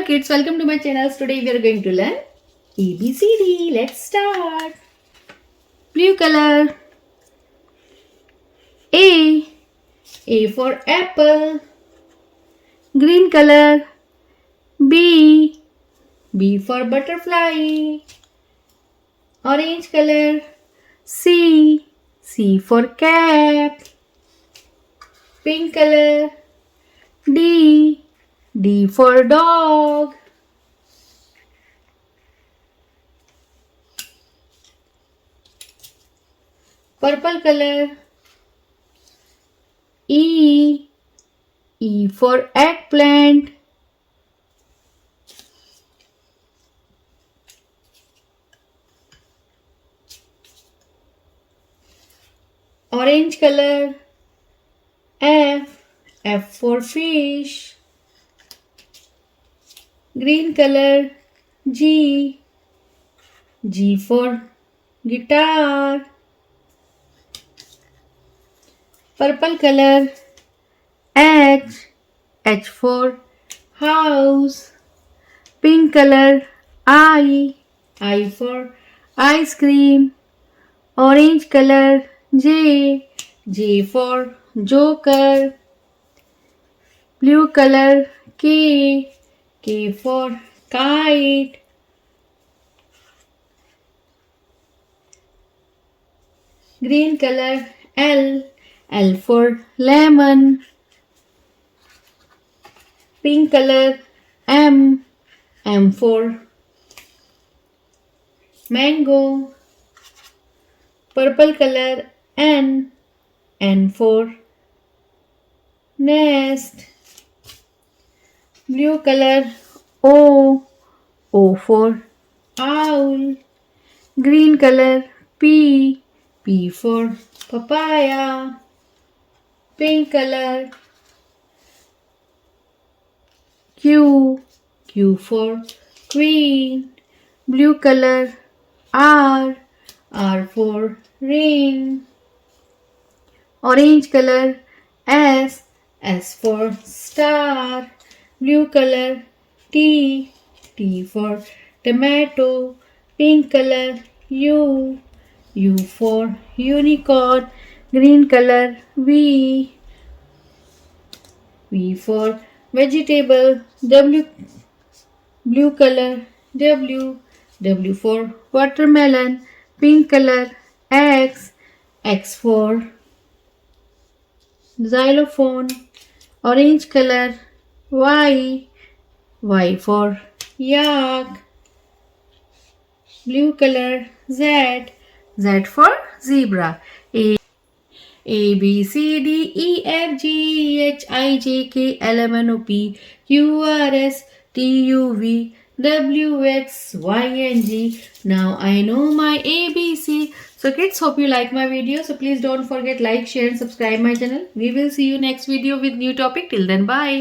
Hello kids, welcome to my channel. Today we are going to learn ABCD. Let's start. Blue color. A. A for apple. Green color. B. B for butterfly. Orange color. C. C for cap. Pink color. D. D for dog. Purple color. E. E for eggplant. Orange color. F. F for fish. Green color. G. G for guitar. Purple color. H. H for house. Pink color. I. I for ice cream. Orange color. J. J for joker. Blue color. K. K for kite. Green color. L. L for lemon. Pink color. M. M for mango. Purple color. N. N for nest. Blue color. O. O for owl. Green color. P. P for papaya. Pink color. Q. Q for queen. Blue color. R. R for ring. Orange color. S. S for star. Blue color. T. T for tomato. Pink color. U. U for unicorn. Green color. V. V for vegetable. W. Blue color. W. W for watermelon. Pink color. X. X for xylophone. Orange color. Y. Y for yak. Blue color. Z. Z for zebra. A B C D E F G H I J K L M N O P Q R S T U V W X Y and Z. Now I know my ABC. So kids, hope you like my video. So please don't forget like, share and subscribe my channel. We will see you next video with new topic. Till then, bye.